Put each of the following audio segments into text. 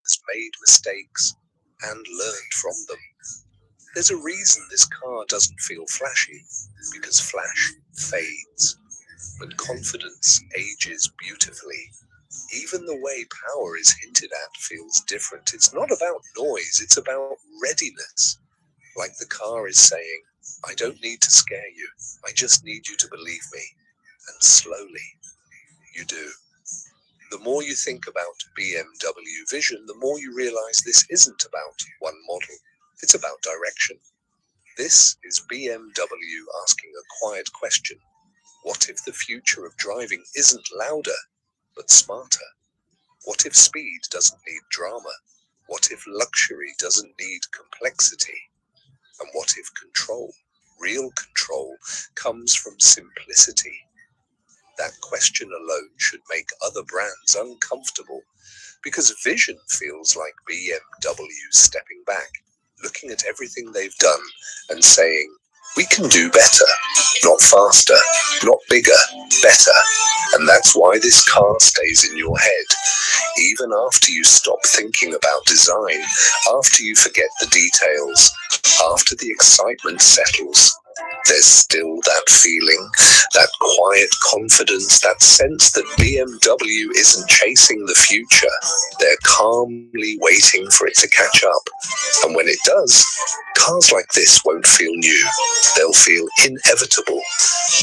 Has made mistakes and learned from them. There's a reason this car doesn't feel flashy, because flash fades, but confidence ages beautifully. Even the way power is hinted at feels different. It's not about noise, it's about readiness. Like the car is saying, I don't need to scare you, I just need you to believe me. And slowly, you do. The more you think about BMW Vision, the more you realize this isn't about one model, it's about direction. This is BMW asking a quiet question. What if the future of driving isn't louder, but smarter? What if speed doesn't need drama? What if luxury doesn't need complexity? And what if control, real control, comes from simplicity? That question alone should make other brands uncomfortable, because Vision feels like BMW stepping back, looking at everything they've done and saying, we can do better, not faster, not bigger, better. And that's why this car stays in your head. Even after you stop thinking about design, after you forget the details, after the excitement settles, there's still that feeling, that quiet confidence, that sense that BMW isn't chasing the future. They're calmly waiting for it to catch up. And when it does, cars like this won't feel new. They'll feel inevitable.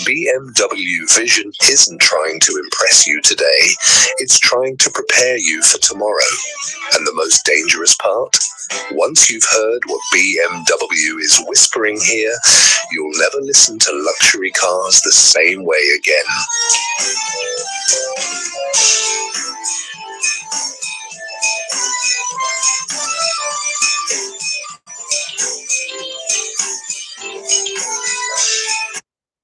BMW Vision isn't trying to impress you today. It's trying to prepare you for tomorrow. And the most dangerous part? Once you've heard what BMW is whispering here, you'll never listen to luxury cars the same way again.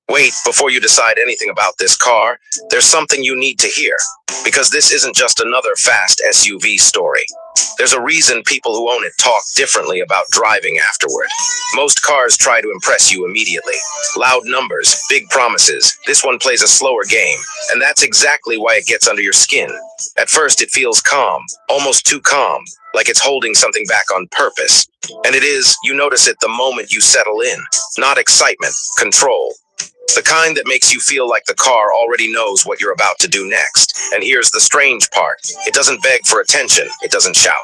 Wait. Wait, before you decide anything about this car, there's something you need to hear, because this isn't just another fast SUV story. There's a reason people who own it talk differently about driving afterward. Most cars try to impress you immediately. Loud numbers, big promises. This one plays a slower game, and that's exactly why it gets under your skin. At first, it feels calm, almost too calm, like it's holding something back on purpose. And it is, you notice it the moment you settle in. Not excitement, control. The kind that makes you feel like the car already knows what you're about to do next. And here's the strange part. It doesn't beg for attention. It doesn't shout.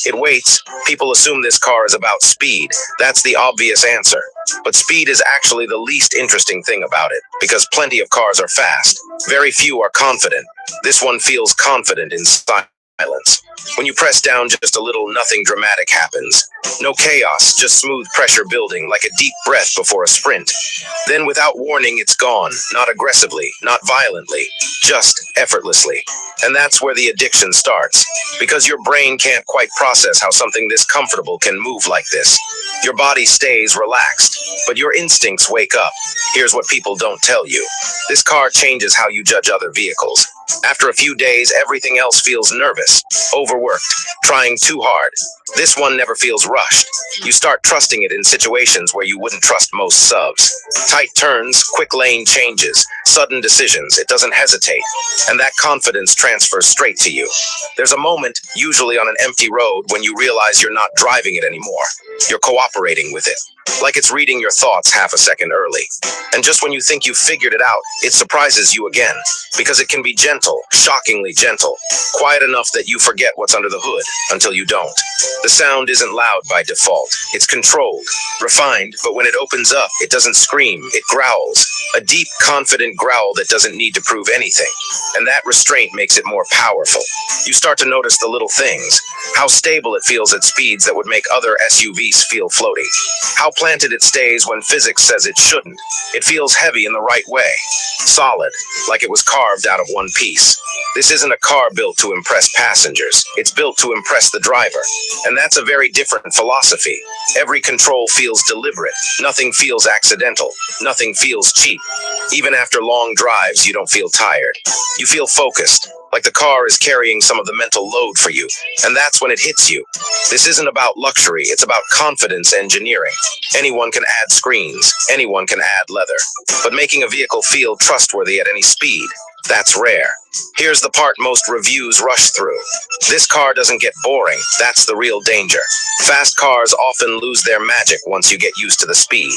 It waits. People assume this car is about speed. That's the obvious answer. But speed is actually the least interesting thing about it, because plenty of cars are fast. Very few are confident. This one feels confident in silence. When you press down just a little, nothing dramatic happens. No chaos, just smooth pressure building, like a deep breath before a sprint. Then without warning, it's gone. Not aggressively, not violently, just effortlessly. And that's where the addiction starts. Because your brain can't quite process how something this comfortable can move like this. Your body stays relaxed, but your instincts wake up. Here's what people don't tell you. This car changes how you judge other vehicles. After a few days, everything else feels nervous, overworked, trying too hard. This one never feels rushed. You start trusting it in situations where you wouldn't trust most subs. Tight turns, quick lane changes, sudden decisions. It doesn't hesitate. And that confidence transfers straight to you. There's a moment, usually on an empty road, when you realize you're not driving it anymore. You're cooperating with it. Like it's reading your thoughts half a second early. And just when you think you've figured it out, it surprises you again. Because it can be gentle, shockingly gentle. Quiet enough that you forget what's under the hood until you don't. The sound isn't loud by default. It's controlled, refined, but when it opens up, it doesn't scream, it growls. A deep, confident growl that doesn't need to prove anything. And that restraint makes it more powerful. You start to notice the little things. How stable it feels at speeds that would make other SUVs feel floaty. How planted it stays when physics says it shouldn't. It feels heavy in the right way. Solid, like it was carved out of one piece. This isn't a car built to impress passengers. It's built to impress the driver. And that's a very different philosophy. Every control feels deliberate. Nothing feels accidental. Nothing feels cheap. Even after long drives, you don't feel tired. You feel focused, like the car is carrying some of the mental load for you. And that's when it hits you. This isn't about luxury, it's about confidence engineering. Anyone can add screens, anyone can add leather. But making a vehicle feel trustworthy at any speed, that's rare. Here's the part most reviews rush through. This car doesn't get boring, that's the real danger. Fast cars often lose their magic once you get used to the speed.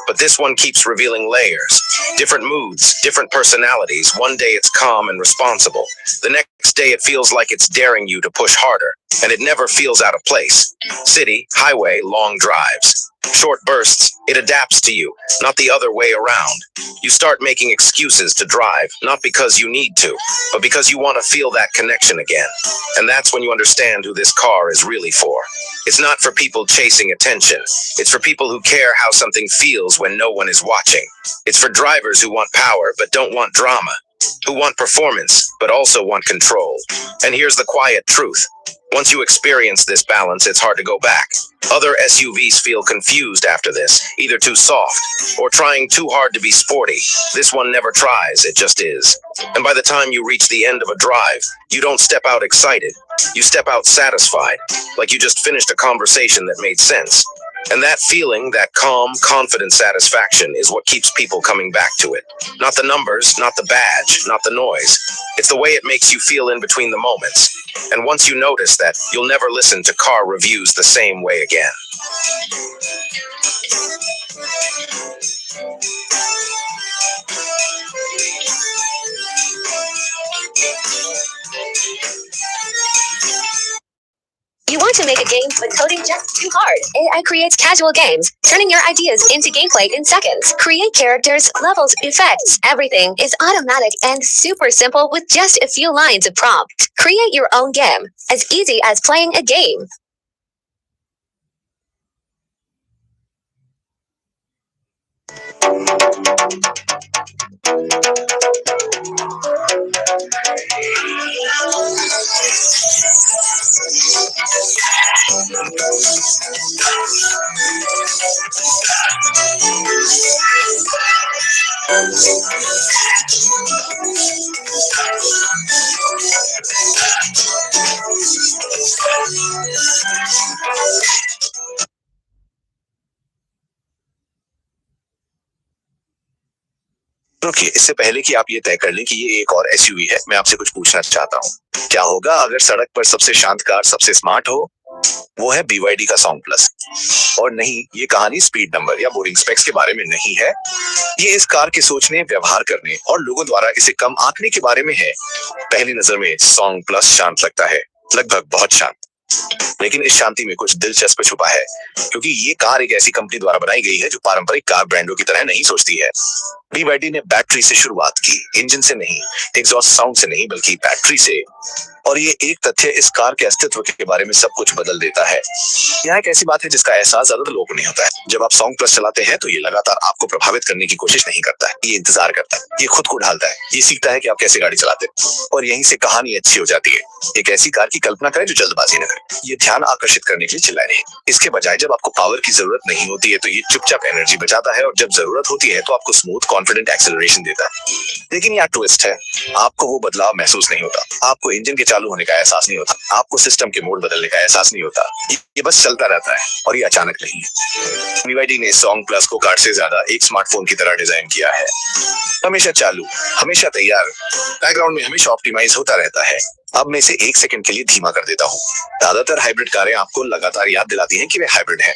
But this one keeps revealing layers. Different moods, different personalities. One day it's calm and responsible. The next day it feels like it's daring you to push harder. And it never feels out of place. City, highway, long drives. Short bursts, it adapts to you, not the other way around. You start making excuses to drive, not because you need to, but because you want to feel that connection again. And that's when you understand who this car is really for. It's not for people chasing attention. It's for people who care how something feels when no one is watching. It's for drivers who want power but don't want drama, who want performance but also want control. And here's the quiet truth. Once you experience this balance, it's hard to go back. Other SUVs feel confused after this, either too soft or trying too hard to be sporty. This one never tries, it just is. And by the time you reach the end of a drive, you don't step out excited. You step out satisfied, like you just finished a conversation that made sense. And that feeling, that calm, confident satisfaction is what keeps people coming back to it. Not the numbers, not the badge, not the noise. It's the way it makes you feel in between the moments. And once you notice that, you'll never listen to car reviews the same way again. You want to make a game, but coding just too hard. AI creates casual games, turning your ideas into gameplay in seconds. Create characters, levels, effects. Everything is automatic and super simple with just a few lines of prompt. Create your own game, as easy as playing a game. रुकिए, इससे पहले कि आप ये तय कर लें कि ये एक और एसयूवी है, मैं आपसे कुछ पूछना चाहता हूँ। क्या होगा अगर सड़क पर सबसे शांत कार सबसे स्मार्ट हो? वो है BYD का सॉन्ग प्लस। और नहीं, ये कहानी स्पीड नंबर या बोरिंग स्पेक्स के बारे में नहीं है। ये इस कार के सोचने, व्यवहार करने और लोगों द्वारा इसे कम आंकने के बारे में है। पहली नजर में सॉन्ग प्लस शांत लगता है, लगभग बहुत शांत। लेकिन इस शांति में कुछ दिलचस्प छुपा है, क्योंकि ये कार एक ऐसी कंपनी द्वारा बनाई गई है जो पारंपरिक कार ब्रांडों की तरह नहीं सोचती है। BYD ने बैटरी से शुरुआत की, इंजन से नहीं, एग्जॉस्ट साउंड से नहीं, बल्कि बैटरी से। और ये एक तथ्य इस कार के अस्तित्व के बारे में सब कुछ बदल देता है। यह एक ऐसी बात है जिसका एहसास ज्यादातर लोगों को नहीं होता है। जब आप सॉन्ग प्लस चलाते हैं तो ये लगातार आपको प्रभावित करने की कोशिश नहीं करता है, ये इंतजार करता है, ये खुद को ढालता है, ये सीखता है कि आप कैसे गाड़ी चलाते हैं। और यहीं से कहानी अच्छी हो जाती है। एक ऐसी कार की कल्पना करें जो जल्दबाजी न करे, ये ध्यान आकर्षित करने के लिए चिल्लाए नहीं। इसके बजाय जब आपको पावर की जरूरत नहीं होती है तो ये चुपचाप एनर्जी बचाता है, और जब जरूरत होती है तो आपको स्मूथ कॉन्फिडेंट एक्सेलरेशन देता है। लेकिन यहाँ ट्विस्ट है, आपको वो बदलाव महसूस नहीं होता, आपको इंजन के चालू होने का एहसास नहीं होता, आपको सिस्टम के मोड बदलने का एहसास नहीं होता। ये बस चलता रहता है, और ये अचानक नहीं है। BYD ने सॉन्ग प्लस को कार से ज्यादा एक स्मार्टफोन की तरह डिजाइन किया है। हमेशा चालू, हमेशा तैयार, बैकग्राउंड में हमेशा ऑप्टिमाइज होता रहता है। अब मैं इसे 1 सेकंड के लिए धीमा कर देता हूँ। ज्यादातर हाइब्रिड कारें आपको लगातार याद दिलाती हैं कि वे हाइब्रिड हैं।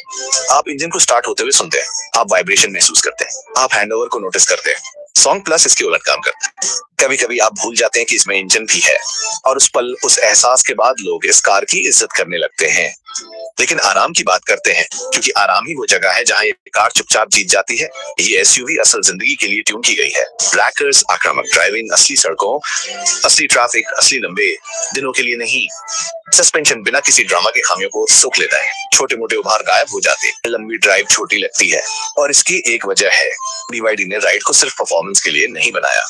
आप इंजन को स्टार्ट होते हुए सुनते हैं, आप वाइब्रेशन महसूस करते हैं, आप हैंडओवर को नोटिस करते हैं। सॉन्ग प्लस इसके उलट काम करता है। कभी कभी आप भूल जाते हैं कि इसमें इंजन भी है, और उस पल, उस एहसास के बाद लोग इस कार की इज्जत करने लगते हैं। लेकिन आराम की बात करते हैं, क्योंकि आराम ही वो जगह है जहां ये कार चुपचाप जीत जाती है। ये एसयूवी असल जिंदगी के लिए ट्यून की गई है। ब्लैकर्स, आक्रामक ड्राइविंग, असली सड़कों, असली ट्रैफिक, असली लंबे दिनों के लिए नहीं। सस्पेंशन बिना किसी ड्रामा के खामियों को सोख लेता है, छोटे मोटे उभार गायब हो जाते हैं, लंबी ड्राइव छोटी लगती है। और इसकी एक वजह है, BYD ने राइड को सिर्फ परफॉर्मेंस के लिए नहीं बनाया,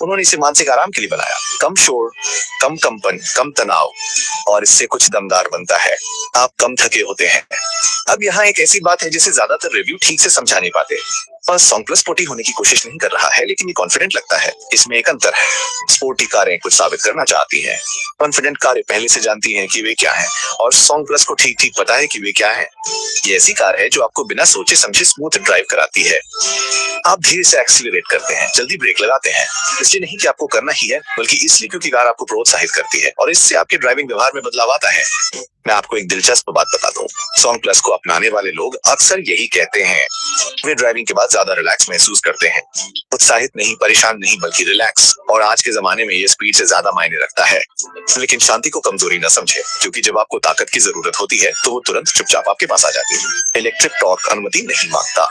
उन्होंने इसे मानसिक आराम के लिए बनाया। कम शोर, कम कंपन, कम तनाव, और इससे कुछ दमदार बनता है। आप कम थके होते हैं। अब यहाँ एक ऐसी बात है जिसे ज्यादातर रिव्यू ठीक से समझा नहीं पाते। और सॉन्ग प्लस स्पोर्टी होने की कोशिश नहीं कर रहा है, लेकिन ये कॉन्फिडेंट लगता है। इसमें एक अंतर है, स्पोर्टी कारें कुछ साबित करना चाहती हैं, कॉन्फिडेंट कारें पहले से जानती हैं कि वे क्या हैं, और सॉन्ग प्लस को ठीक ठीक पता है कि वे क्या हैं। ये ऐसी कार है जो आपको बिना सोचे समझे स्मूथ ड्राइव कराती है। आप धीरे से एक्सीलरेट करते हैं, जल्दी ब्रेक लगाते हैं, इसलिए नहीं कि आपको करना ही है, बल्कि इसलिए क्योंकि कार आपको प्रोत्साहित करती है, और इससे आपके ड्राइविंग व्यवहार में बदलाव आता है। मैं आपको एक दिलचस्प बात बता दूं, सॉन्ग प्लस को अपनाने वाले लोग अक्सर यही कहते हैं। वे ड्राइविंग के बाद ज्यादा रिलैक्स महसूस करते हैं, उत्साहित नहीं, परेशान नहीं, बल्कि रिलैक्स। और आज के जमाने में ये स्पीड से ज्यादा मायने रखता है। लेकिन शांति को कमजोरी न समझे, क्योंकि जब आपको ताकत की जरूरत होती है तो वो तुरंत चुपचाप आपके पास आ जाती है। इलेक्ट्रिक टॉर्क अनुमति नहीं मांगता,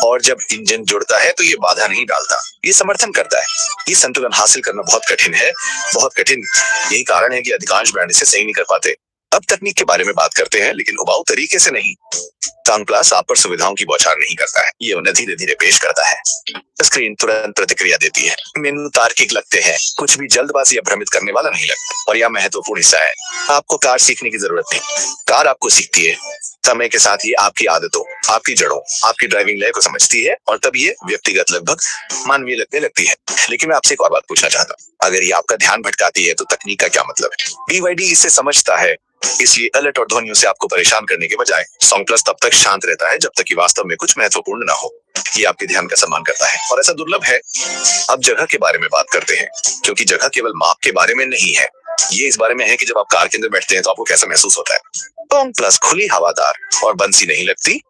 और जब इंजन जुड़ता है तो ये बाधा नहीं डालता, ये समर्थन करता है। ये संतुलन हासिल करना बहुत कठिन है, बहुत कठिन। यही कारण है कि अधिकांश ब्रांड इसे सही नहीं कर पाते। अब तकनीक के बारे में बात करते हैं, लेकिन उबाऊ तरीके से नहीं। सॉन्ग प्लस आप पर सुविधाओं की बौछार नहीं करता है, ये उन्हें धीरे धीरे पेश करता है। स्क्रीन तुरंत प्रतिक्रिया देती है, मेनू तार्किक लगते हैं, कुछ भी जल्दबाजी या भ्रमित करने वाला नहीं लगता। और यह महत्वपूर्ण हिस्सा है, आपको कार सीखने की जरूरत नहीं, कार आपको सीखती है। समय के साथ ये आपकी आदतों, आपकी जड़ों, आपकी ड्राइविंग लय को समझती है, और तब ये व्यक्तिगत, लगभग मानवीय लगने लगती है। लेकिन मैं आपसे एक और बात पूछना चाहता हूँ, अगर ये आपका ध्यान भटकाती है तो तकनीक का क्या मतलब है? BYD इसे समझता है, इसलिए अलर्ट और ध्वनियों से आपको परेशान करने के बजाय सॉन्ग प्लस तब तक शांत रहता है जब तक कि वास्तव में कुछ महत्वपूर्ण ना हो। ये आपके ध्यान का सम्मान करता है, और ऐसा दुर्लभ है। अब जगह के बारे में बात करते हैं, क्योंकि जगह केवल माप के बारे में नहीं है, ये इस बारे में है कि जब आप कार के अंदर बैठते हैं तो आपको कैसा महसूस होता है। सॉन्ग प्लस खुली, हवादार और बंसी नहीं लगती।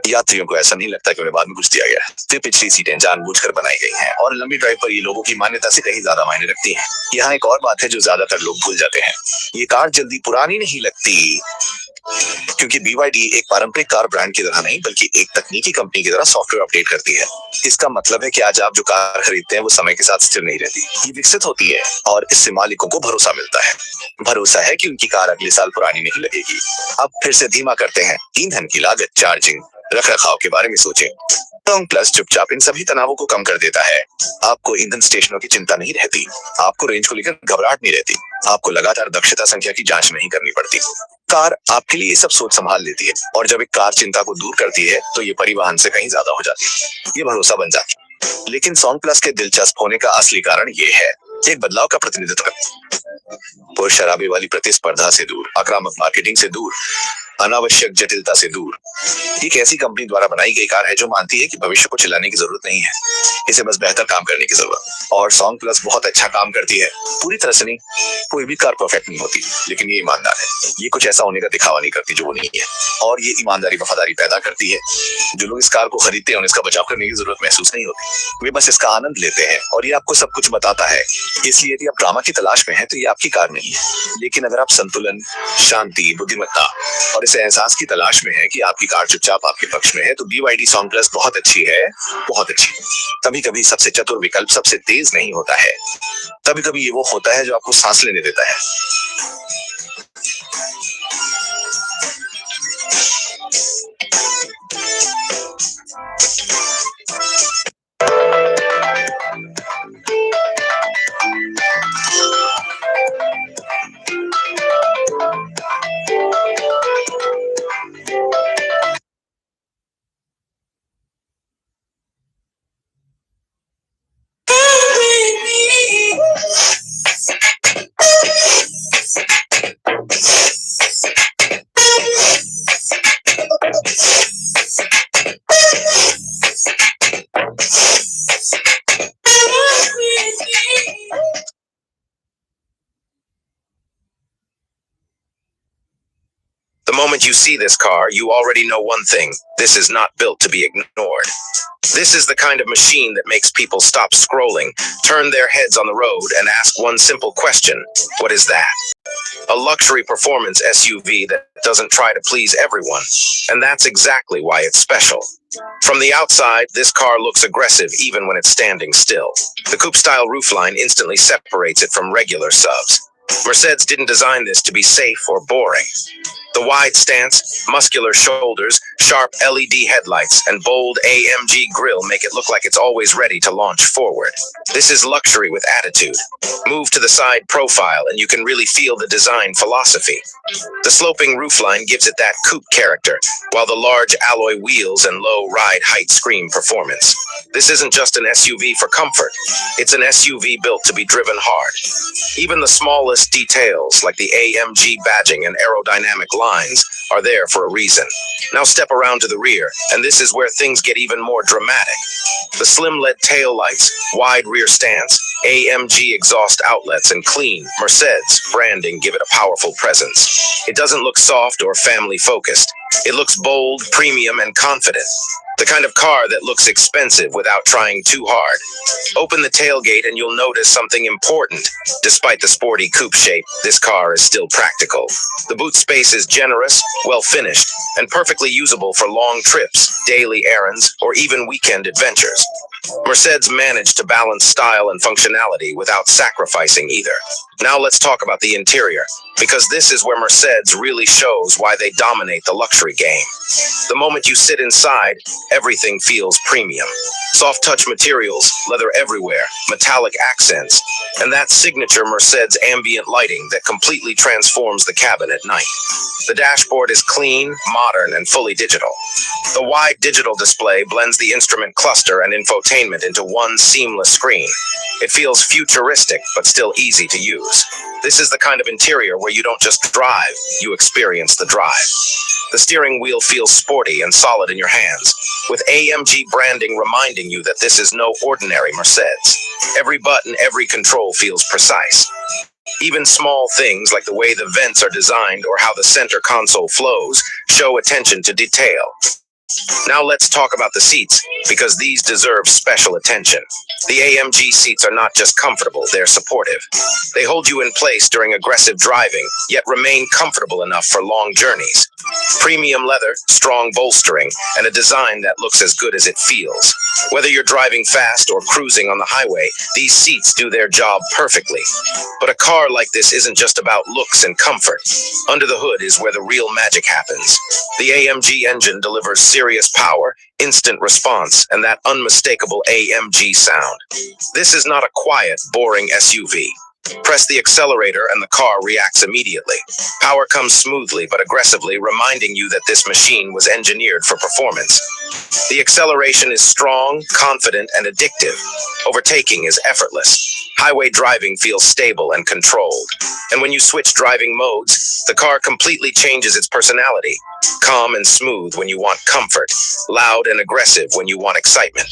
यात्रियों को ऐसा नहीं लगता कि उन्हें बाद में कुछ दिया गया है। तो पिछली सीटें जानबूझकर बनाई गई हैं, और लंबी ड्राइव पर ये लोगों की मान्यता से कहीं ज्यादा मायने रखती हैं। यहाँ एक और बात है जो ज्यादातर लोग भूल जाते हैं, ये कार जल्दी पुरानी नहीं लगती, क्योंकि BYD एक पारंपरिक कार ब्रांड की तरह नहीं, बल्कि एक तकनीकी कंपनी की तरह सॉफ्टवेयर अपडेट करती है। इसका मतलब है कि आज आप जो कार खरीदते हैं वो समय के साथ स्थिर नहीं रहती, ये विकसित होती है, और इससे मालिकों को भरोसा मिलता है। भरोसा है कि उनकी कार अगले साल पुरानी नहीं लगेगी। अब फिर से धीमा करते हैं, ईंधन की लागत, चार्जिंग, रखरखाव के बारे में सोचें। सॉन्ग प्लस चुपचाप इन सभी तनावों को कम कर देता है। आपको ईंधन स्टेशनों की चिंता नहीं रहती, आपको रेंज को लेकर घबराहट नहीं रहती, आपको लगातार दक्षता संख्या की जांच नहीं करनी पड़ती। कार आपके लिए ये सब सोच संभाल लेती है, और जब एक कार चिंता को दूर करती है तो ये परिवहन से कहीं ज्यादा हो जाती है, ये भरोसा बन जाती है। लेकिन सॉन्ग प्लस के दिलचस्प होने का असली कारण ये है, एक बदलाव का प्रतिनिधित्व। और शराबे वाली प्रतिस्पर्धा से दूर, आक्रामक मार्केटिंग से दूर, अनावश्यक जटिलता से दूर। ये एक ऐसी कंपनी द्वारा बनाई गई कार है जो मानती है कि भविष्य को चिल्लाने की जरूरत नहीं है, इसे बस बेहतर काम करने की जरूरत। और सॉन्ग प्लस बहुत अच्छा काम करती है, पूरी तरह से नहीं, कोई भी कार परफेक्ट नहीं होती, लेकिन ये ईमानदार है। ये कुछ ऐसा होने का दिखावा नहीं करती जो वो नहीं है, और ये ईमानदारी वफादारी पैदा करती है। जो लोग इस कार को खरीदते हैं उन्हें इसका बचाव करने की जरूरत महसूस नहीं होती, वे बस इसका आनंद लेते हैं, और ये आपको सब कुछ बताता है। इसलिए यदि आप ड्रामा की तलाश में हैं तो ये आपकी कार नहीं है, लेकिन अगर आप संतुलन, शांति, बुद्धिमत्ता और इस एहसास की तलाश में है कि आपकी कार चुपचाप आपके पक्ष में है, तो BYD सॉन्ग प्लस बहुत अच्छी है, बहुत अच्छी। कभी कभी सबसे चतुर विकल्प सबसे तेज नहीं होता है, कभी कभी ये वो होता है जो आपको सांस लेने देता है। The moment you see this car, you already know one thing: this is not built to be ignored. This is the kind of machine that makes people stop scrolling, turn their heads on the road, and ask one simple question: what is that? A luxury performance SUV that doesn't try to please everyone, and that's exactly why it's special. From the outside, this car looks aggressive even when it's standing still. The coupe-style roofline instantly separates it from regular subs. Mercedes didn't design this to be safe or boring. The wide stance, muscular shoulders, sharp LED headlights, and bold AMG grille make it look like it's always ready to launch forward. This is luxury with attitude. Move to the side profile and you can really feel the design philosophy. The sloping roofline gives it that coupe character, while the large alloy wheels and low ride height scream performance. This isn't just an SUV for comfort. It's an SUV built to be driven hard. Even the smallest details, like the AMG badging and aerodynamic lines, are there for a reason. Now step around to the rear, and this is where things get even more dramatic. The slim LED taillights, wide rear stance, AMG exhaust outlets, and clean Mercedes branding give it a powerful presence. It doesn't look soft or family focused. It looks bold, premium, and confident. The kind of car that looks expensive without trying too hard. Open the tailgate and you'll notice something important. Despite the sporty coupe shape, this car is still practical. The boot space is generous, well finished, and perfectly usable for long trips, daily errands, or even weekend adventures. Mercedes managed to balance style and functionality without sacrificing either. Now let's talk about the interior, because this is where Mercedes really shows why they dominate the luxury game. The moment you sit inside, everything feels premium. Soft touch materials, leather everywhere, metallic accents, and that signature Mercedes ambient lighting that completely transforms the cabin at night. The dashboard is clean, modern, and fully digital. The wide digital display blends the instrument cluster and infotainment into one seamless screen. It feels futuristic, but still easy to use. This is the kind of interior where you don't just drive, you experience the drive. The steering wheel feels sporty and solid in your hands, with AMG branding reminding you that this is no ordinary Mercedes. Every button, every control feels precise. Even small things like the way the vents are designed or how the center console flows show attention to detail. Now let's talk about the seats, because these deserve special attention. The AMG seats are not just comfortable, they're supportive. They hold you in place during aggressive driving, yet remain comfortable enough for long journeys. Premium leather, strong bolstering, and a design that looks as good as it feels. Whether you're driving fast or cruising on the highway, these seats do their job perfectly. But a car like this isn't just about looks and comfort. Under the hood is where the real magic happens. The AMG engine delivers serious power, instant response, and that unmistakable AMG sound. This is not a quiet, boring SUV. Press the accelerator and the car reacts immediately. Power comes smoothly but aggressively, reminding you that this machine was engineered for performance. The acceleration is strong, confident, and addictive. Overtaking is effortless. Highway driving feels stable and controlled. And when you switch driving modes, the car completely changes its personality. calm and smooth when you want comfort, loud and aggressive when you want excitement.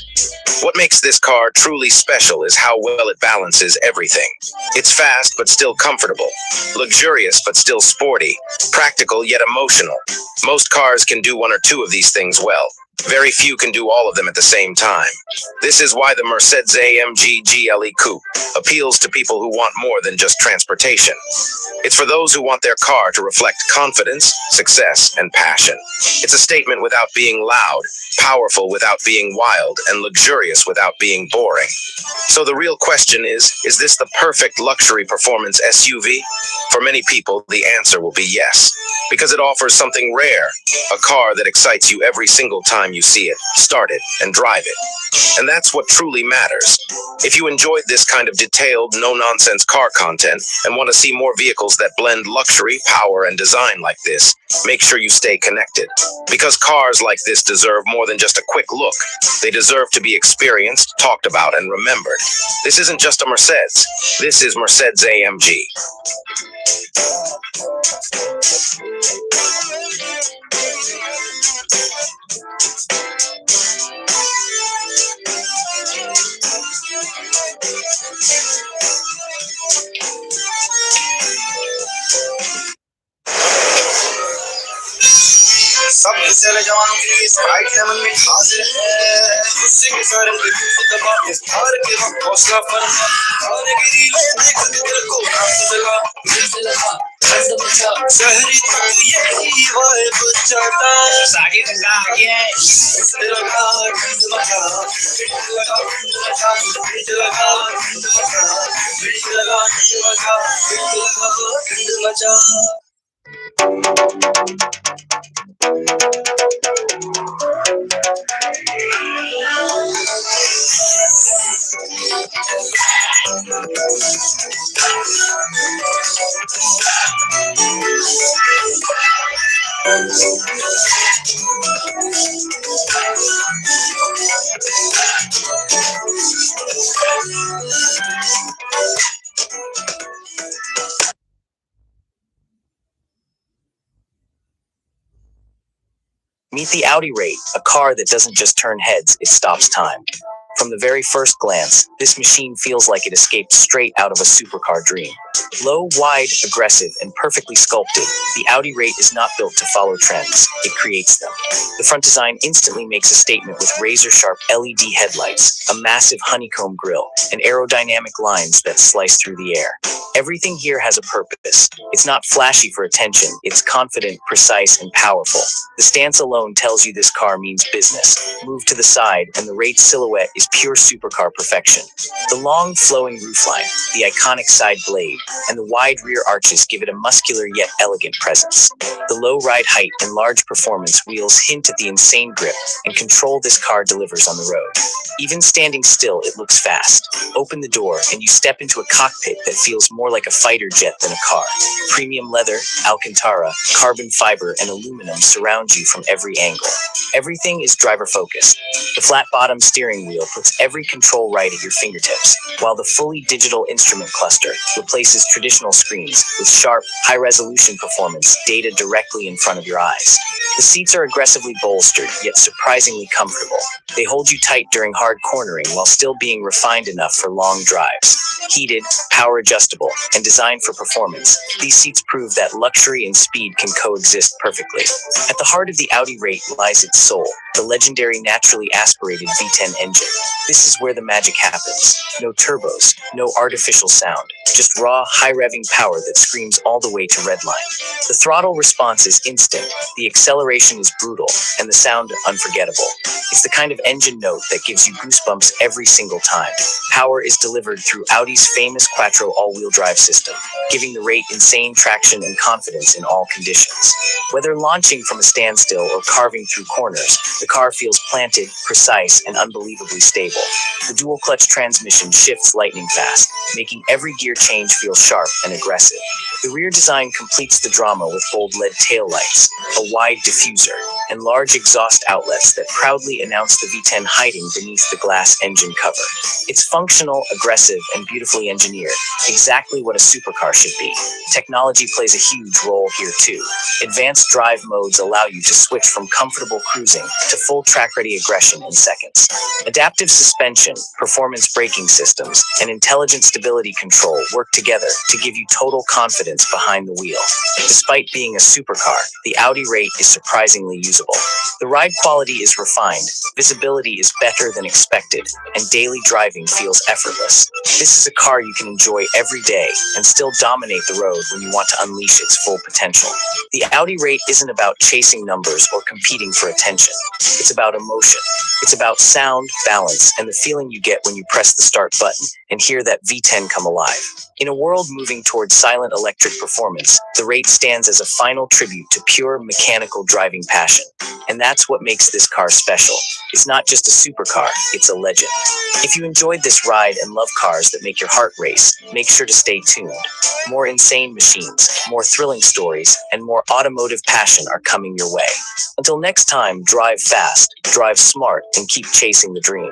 What makes this car truly special is how well it balances everything. It's fast but still comfortable, luxurious but still sporty, practical yet emotional. Most cars can do one or two of these things well. Very few can do all of them at the same time. This is why the Mercedes-AMG GLE Coupe appeals to people who want more than just transportation. It's for those who want their car to reflect confidence, success, and passion. It's a statement without being loud, powerful without being wild, and luxurious without being boring. So the real question is this the perfect luxury performance SUV? For many people, the answer will be yes, because it offers something rare, a car that excites you every single time you see it, start it, and drive it. And that's what truly matters. If you enjoyed this kind of detailed, no-nonsense car content and want to see more vehicles that blend luxury, power, and design like this, make sure you stay connected. Because cars like this deserve more than just a quick look. They deserve to be experienced, talked about, and remembered. This isn't just a Mercedes. This is Mercedes-AMG. सब चले जवानों के लिए Sprite lemon में हाजिर है गुस्से के सारे दबा इस थार के वक्त हौसला पर खाने की रीलें देख दिल को शहरी यही वाइब चाहता सागी गंगा ये लगा मचा लगा मचा Meet the Audi Rate, a car that doesn't just turn heads, it stops time. From the very first glance, this machine feels like it escaped straight out of a supercar dream. Low, wide, aggressive, and perfectly sculpted, the Audi Rate is not built to follow trends, it creates them. The front design instantly makes a statement with razor-sharp LED headlights, a massive honeycomb grille, and aerodynamic lines that slice through the air. Everything here has a purpose. It's not flashy for attention, it's confident, precise, and powerful. The stance alone tells you this car means business. Move to the side, and the Rate's silhouette is pure supercar perfection. The long, flowing roofline, the iconic side blade, and the wide rear arches give it a muscular yet elegant presence. The low ride height and large performance wheels hint at the insane grip and control this car delivers on the road. Even standing still, it looks fast. Open the door, and you step into a cockpit that feels more like a fighter jet than a car. Premium leather, Alcantara, carbon fiber, and aluminum surround you from every angle. Everything is driver-focused. The flat-bottom steering wheel puts every control right at your fingertips, while the fully digital instrument cluster replaces traditional screens with sharp, high-resolution performance data directly in front of your eyes. The seats are aggressively bolstered, yet surprisingly comfortable. They hold you tight during hard cornering while still being refined enough for long drives. Heated, power-adjustable, and designed for performance, these seats prove that luxury and speed can coexist perfectly. At the heart of the Audi Rate lies its soul, the legendary naturally aspirated V10 engine. This is where the magic happens. No turbos, no artificial sound, just raw, high-revving power that screams all the way to redline. The throttle response is instant, the acceleration is brutal, and the sound unforgettable. It's the kind of engine note that gives you goosebumps every single time. Power is delivered through Audi's famous Quattro all-wheel drive system, giving the Rate insane traction and confidence in all conditions. Whether launching from a standstill or carving through corners, the car feels planted, precise, and unbelievably stable. The dual-clutch transmission shifts lightning fast, making every gear change feel sharp and aggressive. The rear design completes the drama with bold LED taillights, a wide diffuser, and large exhaust outlets that proudly announce the V10 hiding beneath the glass engine cover. It's functional, aggressive, and beautifully engineered, exactly what a supercar should be. Technology plays a huge role here too. Advanced drive modes allow you to switch from comfortable cruising to full track-ready aggression in seconds. Adaptive suspension, performance braking systems, and intelligent stability control work together to give you total confidence behind the wheel. Despite being a supercar, the Audi Rate is surprisingly usable. The ride quality is refined, visibility is better than expected, and daily driving feels effortless. This is a car you can enjoy every day and still dominate the road when you want to unleash its full potential. The Audi Rate isn't about chasing numbers or competing for attention. It's about emotion. It's about sound, balance, and the feeling you get when you press the start button and hear that V10 come alive. In a world moving towards silent electric performance, the Rate stands as a final tribute to pure mechanical driving passion. And that's what makes this car special. It's not just a supercar, it's a legend. If you enjoyed this ride and love cars that make your heart race, make sure to stay tuned. More insane machines, more thrilling stories, and more automotive passion are coming your way. Until next time, drive fast, drive smart, and keep chasing the dream.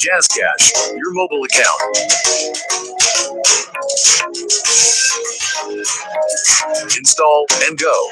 Jazz Cash, your mobile account. Install and go.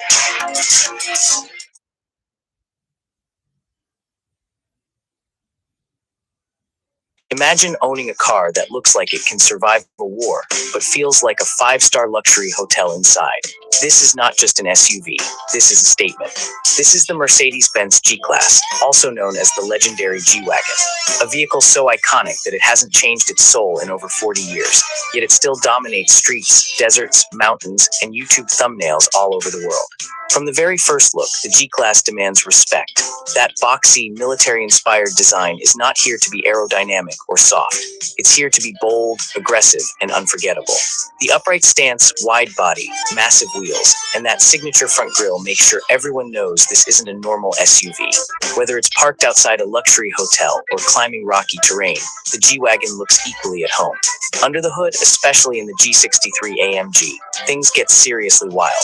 Imagine owning a car that looks like it can survive a war, but feels like a five-star luxury hotel inside. This is not just an SUV, this is a statement. This is the Mercedes-Benz G-Class, also known as the legendary G-Wagon. A vehicle so iconic that it hasn't changed its soul in over 40 years, yet it still dominates streets, deserts, mountains, and YouTube thumbnails all over the world. From the very first look, the G-Class demands respect. That boxy, military-inspired design is not here to be aerodynamic or soft. It's here to be bold, aggressive, and unforgettable. The upright stance, wide body, massive wheels, and that signature front grille make sure everyone knows this isn't a normal SUV. Whether it's parked outside a luxury hotel or climbing rocky terrain, the G-Wagon looks equally at home. Under the hood, especially in the G63 AMG, things get seriously wild.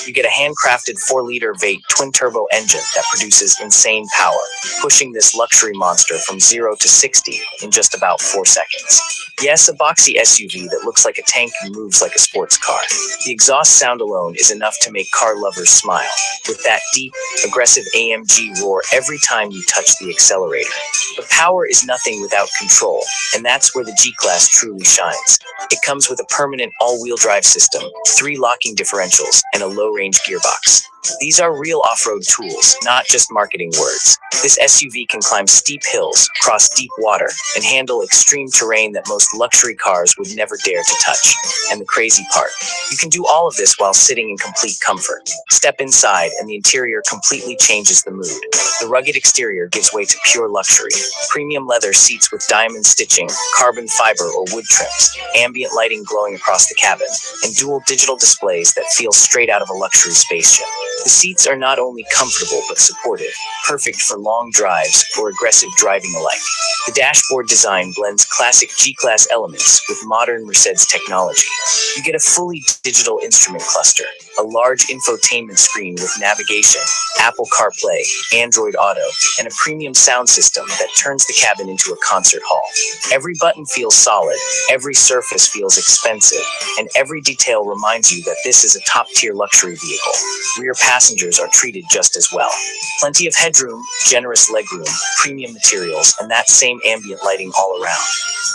You get a handcrafted 4-liter V8 twin-turbo engine that produces insane power, pushing this luxury monster from 0 to 60 in just about 4 seconds. Yes, a boxy SUV that looks like a tank and moves like a sports car. The exhaust sound alone is enough to make car lovers smile, with that deep, aggressive AMG roar every time you touch the accelerator. But power is nothing without control, and that's where the G-Class truly shines. It comes with a permanent all-wheel drive system, 3 locking differentials, and a low-range gearbox. These are real off-road tools, not just marketing words. This SUV can climb steep hills, cross deep water, and handle extreme terrain that most luxury cars would never dare to touch. And the crazy part, you can do all of this while sitting in complete comfort. Step inside and the interior completely changes the mood. The rugged exterior gives way to pure luxury. Premium leather seats with diamond stitching, carbon fiber or wood trims, ambient lighting glowing across the cabin, and dual digital displays that feel straight out of a luxury spaceship. The seats are not only comfortable but supportive, perfect for long drives or aggressive driving alike. The dashboard design blends classic G-Class elements with modern Mercedes technology. You get a fully digital instrument cluster, a large infotainment screen with navigation, Apple CarPlay, Android Auto, and a premium sound system that turns the cabin into a concert hall. Every button feels solid, every surface feels expensive, and every detail reminds you that this is a top-tier luxury vehicle. Rear passengers are treated just as well. Plenty of headroom, generous legroom, premium materials, and that same ambient lighting all around.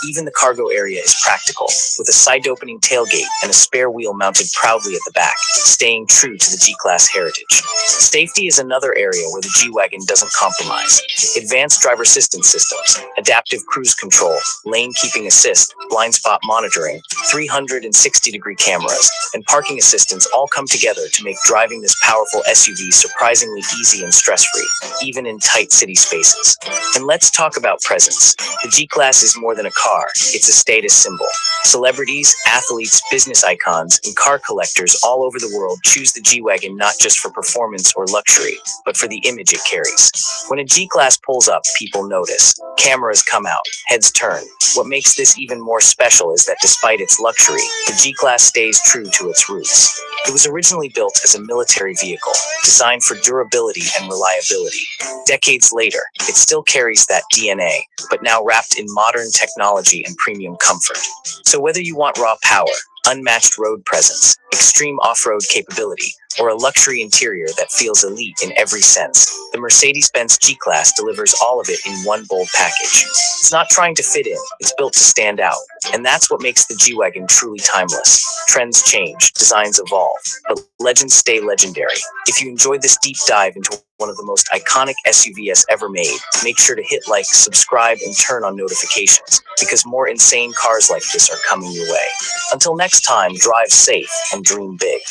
Even the cargo area is practical, with a side-opening tailgate and a spare wheel mounted proudly at the back, staying true to the G-Class heritage. Safety is another area where the G-Wagon doesn't compromise. Advanced driver assistance systems, adaptive cruise control, lane keeping assist, blind spot monitoring, 360-degree cameras, and parking assistance all come together to make driving this powerful SUV surprisingly easy and stress-free, even in tight city spaces. And let's talk about presence. The G-Class is more than a car, it's a status symbol. Celebrities, athletes, business icons, and car collectors all over the world choose the G-Wagon not just for performance or luxury, but for the image it carries. When a G-Class pulls up, people notice. Cameras come out, heads turn. What makes this even more special is that despite its luxury, the G-Class stays true to its roots. It was originally built as a military vehicle, designed for durability and reliability. Decades later, it still carries that DNA, but now wrapped in modern technology and premium comfort. So whether you want raw power, unmatched road presence, extreme off-road capability, or a luxury interior that feels elite in every sense, the Mercedes-Benz G-Class delivers all of it in one bold package. It's not trying to fit in, it's built to stand out. And that's what makes the G-Wagon truly timeless. Trends change, designs evolve, but legends stay legendary. If you enjoyed this deep dive into one of the most iconic SUVs ever made, make sure to hit like, subscribe, and turn on notifications, because more insane cars like this are coming your way. Until next time, drive safe and dream big.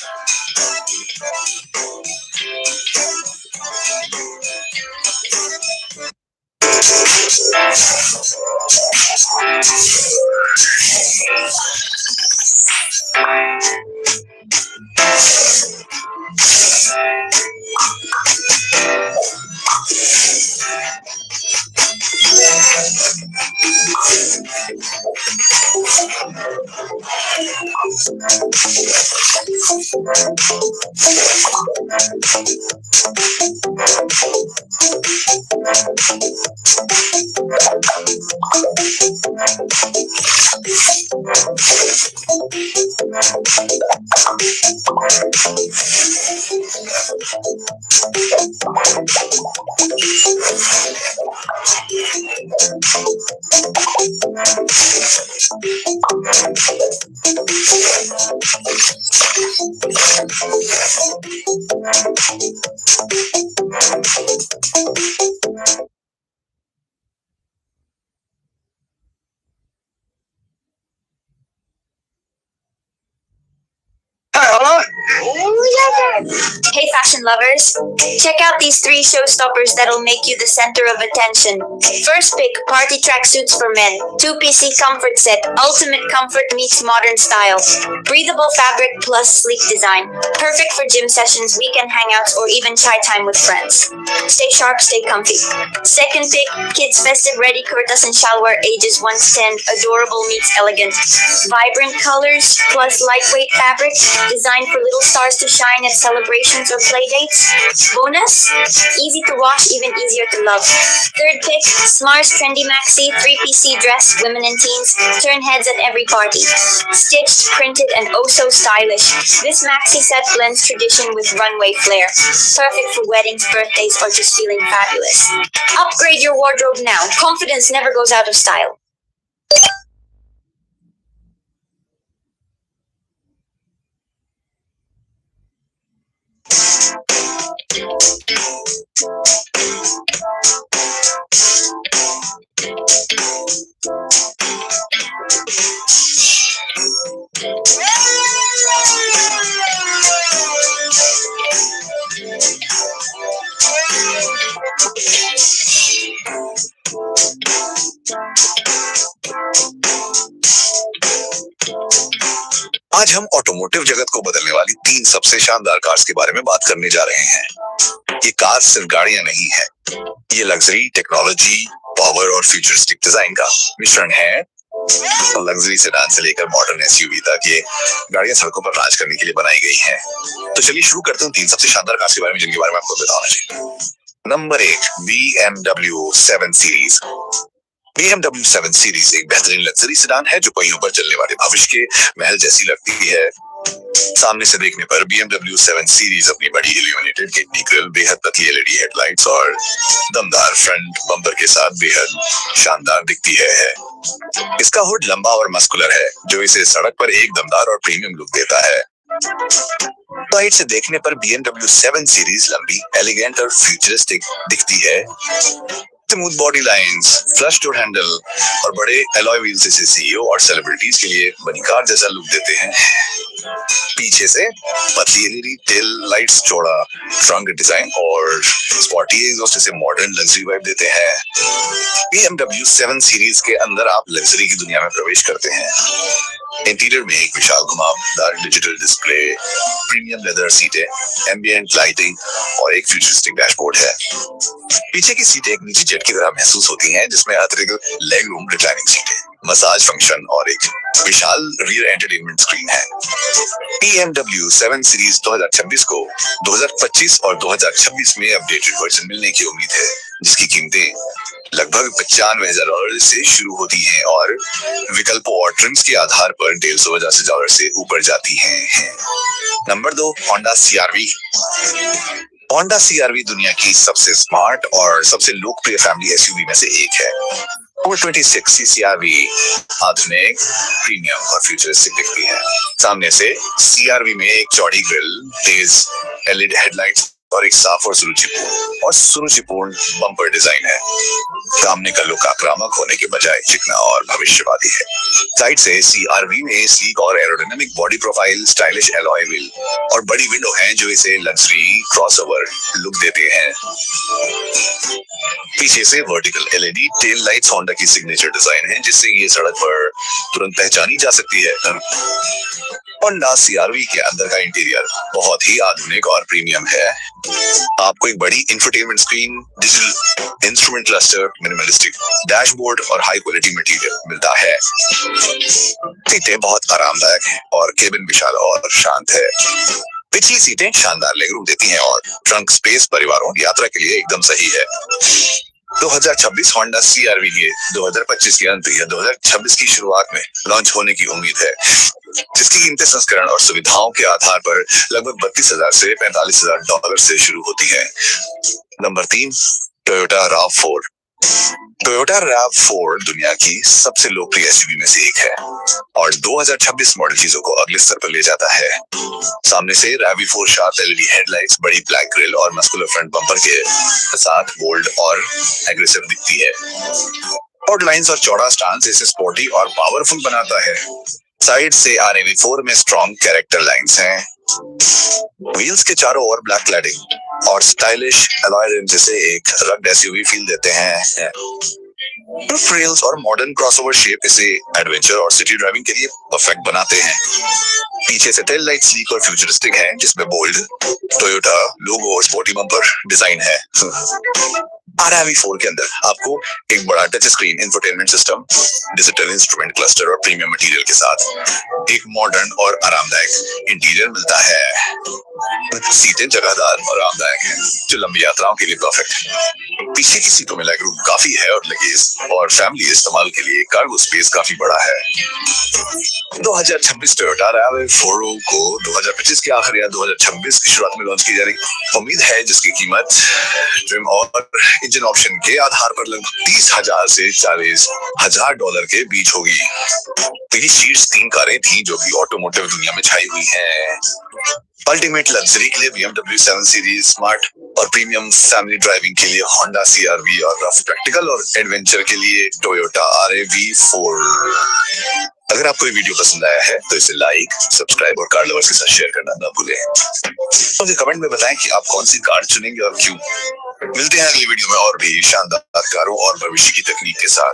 Hey fashion lovers, check out these 3 showstoppers that'll make you the center of attention. First pick, party tracksuits for men. 2PC comfort set, ultimate comfort meets modern style. Breathable fabric plus sleek design. Perfect for gym sessions, weekend hangouts, or even chai time with friends. Stay sharp, stay comfy. Second pick, kids festive ready kurtas and shalwar ages 1 to 10. Adorable meets elegant. Vibrant colors plus lightweight fabric, designed for little stars to shine at celebrations or play dates. Bonus, easy to wash, even easier to love. Third pick, Smars Trendy Maxi 3PC dress, women and teens, turn heads at every party. Stitched, printed, and oh so stylish. This maxi set blends tradition with runway flair. Perfect for weddings, birthdays, or just feeling fabulous. Upgrade your wardrobe now. Confidence never goes out of style. आज हम automotive जगत को बदलने वाली 3 सबसे शानदार cars के बारे में बात करने जा रहे हैं। ये कार्स सिर्फ गाड़ियां नहीं है, ये लग्जरी, टेक्नोलॉजी, पावर और फ्यूचरिस्टिक डिजाइन का मिश्रण है। लग्जरी सेडान से लेकर मॉडर्न एसयूवी तक ये गाड़ियां सड़कों पर राज करने के लिए बनाई गई हैं। तो चलिए शुरू करते हैं 3 सबसे शानदार कार्स के बारे में जिनके बारे में आपको बताना चाहिए। Number 1, BMW 7 series. BMW 7 series एक बेहतरीन लग्जरी सेडान है जो पहियों पर चलने वाले भविष्य के महल जैसी लगती है। सामने से देखने पर BMW 7 सीरीज अपनी बड़ी इल्यूमिनेटेड किडनी ग्रिल, बेहद पतली एलईडी हेडलाइट्स और दमदार फ्रंट बम्पर के साथ बेहद शानदार दिखती है। इसका हुड लंबा और मस्कुलर है जो इसे सड़क पर एक दमदार और प्रीमियम लुक देता है। साइड से देखने पर BMW 7 सीरीज लंबी, एलिगेंट और फ्यूचरिस्टिक दिखती है। Smooth body lines, flush door handle और बड़े एलॉय व्हील्स इसे सीईओ और सेलिब्रिटीज के लिए बनी कार जैसा लुक देते हैं। पीछे से पतली एलईडी टेल लाइट्स, चौड़ा ट्रंक डिजाइन और स्पॉटी एग्जॉस्ट इसे मॉडर्न लग्जरी वाइब देते हैं। BMW 7 सीरीज के अंदर आप लग्जरी की दुनिया में प्रवेश करते हैं। इंटीरियर में एक विशाल घुमावदार डिजिटल डिस्प्ले, प्रीमियम लेदर सीटें, एम्बिएंट लाइटिंग और एक फ्यूचरिस्टिक डैशबोर्ड है। पीछे की सीटें एक निजी जेट की तरह महसूस होती हैं जिसमें अतिरिक्त लेग रूम, रिक्लाइनिंग सीटें, मसाज फंक्शन और एक विशाल रियर एंटरटेनमेंट स्क्रीन है। BMW 7 सीरीज 2026 को 2025 और 2026 में अपडेटेड वर्जन मिलने की उम्मीद है जिसकी कीमतें लगभग $95,000 से शुरू होती हैं और विकल्पों और ट्रिम्स के आधार पर $150,000 से ऊपर जाती हैं। Number 2, Honda CR-V। Honda CR-V दुनिया की सबसे स्मार्ट और सबसे लोकप्रिय फैमिली एसयूवी में से एक है। 426 CR-V आधुनिक, प्रीमियम और फ्यूचरिस्टिक दिखती है। सामने से CR-V में एक चौड़ी ग्रिल, तेज एलईडी हेडलाइट्स और एक साफ और सुरुचिपूर्ण बम्पर डिजाइन है। सामने का लुक आक्रामक होने के बजाय चिकना और भविष्यवादी है। साइड से CR-V में स्लीक और aerodynamic body profile, stylish alloy wheel और बड़ी विंडो हैं जो इसे लग्जरी क्रॉसओवर लुक देते हैं। पीछे से vertical LED tail lights Honda की सिग्नेचर डिजाइन है जिससे ये सड़क पर तुरंत पहचानी जा सकती है। होंडा CR-V के अंदर का इंटीरियर बहुत ही आधुनिक और प्रीमियम है। आपको एक बड़ी infotainment screen, digital instrument cluster, minimalistic dashboard और हाई क्वालिटी मटेरियल मिलता है। सीटें बहुत आरामदायक हैं और केबिन विशाल और शांत है। पिछली सीटें शानदार लेगरूम देती हैं और ट्रंक स्पेस परिवारों यात्रा के लिए एकदम सही है। 2026 होंडा CR-V के 2025 के अंत या 2026 की शुरुआत में लॉन्च होने की उम्मीद है जिसकी कीमतें संस्करण और सुविधाओं के आधार पर लगभग $32,000 से $45,000 से शुरू होती है। Number 3, Toyota RAV4। Toyota RAV4 दुनिया की सबसे लोकप्रिय एसयूवी में से एक है और 2026 मॉडल चीजों को अगले स्तर पर ले जाता है। सामने से RAV4 शार्प एलईडी हेडलाइट्स, बड़ी ब्लैक ग्रिल और मस्कुलर फ्रंट बम्पर के साथ बोल्ड और एग्रेसिव दिखती है। और लाइंस और चौड़ा स्टांस इसे स्पोर्टी और पावरफुल बनाता है। साइड से RAV4 में स्ट्रॉन्ग कैरेक्टर लाइंस हैं। व्हील्स के चारों ओर ब्लैक क्लैडिंग और स्टाइलिश अलॉय रिम्स इसे एक रग्ड एसयूवी फील देते हैं। टफ रेल्स और मॉडर्न क्रॉसओवर शेप इसे एडवेंचर और सिटी ड्राइविंग के लिए परफेक्ट बनाते हैं। पीछे से टेल लाइट स्लीक और फ्यूचरिस्टिक है जिसमें बोल्ड टोयोटा लोगो और स्पोर्टी बम्पर डिजाइन है। RAV4 के अंदर आपको एक बड़ा touch screen, infotainment system, digital instrument cluster और प्रीमियम मटेरियल के साथ एक मॉडर्न और आरामदायक इंटीरियर मिलता है। सीटें जगहदार और आरामदायक हैं जो लंबी यात्राओं के लिए परफेक्ट है। पीछे की सीटों में लेग रूम काफी है और लगेज और फैमिली इस्तेमाल के लिए कार्गो स्पेस काफी बड़ा है। 2026 टोयोटा RAV4 को 2025 के आखिर या 2026 की शुरुआत में लॉन्च की जा रही उम्मीद है जिसकी कीमत ट्रिम और इंजन ऑप्शन के आधार पर लगभग $30,000 से $40,000 के बीच होगी। तो ये शीर्ष 3 कारें थी जो कि ऑटोमोटिव दुनिया में छाई हुई हैं। अल्टीमेट लग्जरी के लिए BMW 7 सीरीज, स्मार्ट और प्रीमियम फैमिली ड्राइविंग के लिए होंडा CR-V और रफ प्रैक्टिकल और एडवेंचर के लिए टोयोटा RAV4। अगर आपको ये वीडियो पसंद आया है तो इसे लाइक, सब्सक्राइब और कार लवर्स के साथ शेयर करना ना भूलें। मुझे कमेंट में बताएं कि आप कौन सी कार चुनेंगे और क्यों। मिलते हैं अगली वीडियो में और भी शानदार कारों और भविष्य की तकनीक के साथ।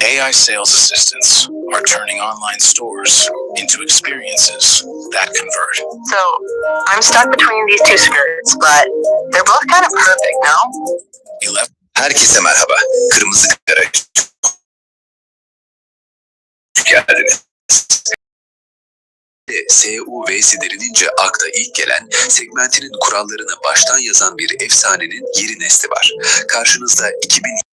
AI sales assistants are turning online stores into experiences that convert. So I'm stuck between these two skirts, but they're both kind of perfect, no? 11 Herkese merhaba. Kırmızı Garaj. Hoş geldiniz. SUV denilince akla ilk gelen segmentinin kurallarını baştan yazan bir efsanenin yeri nesli var. Karşınızda 2000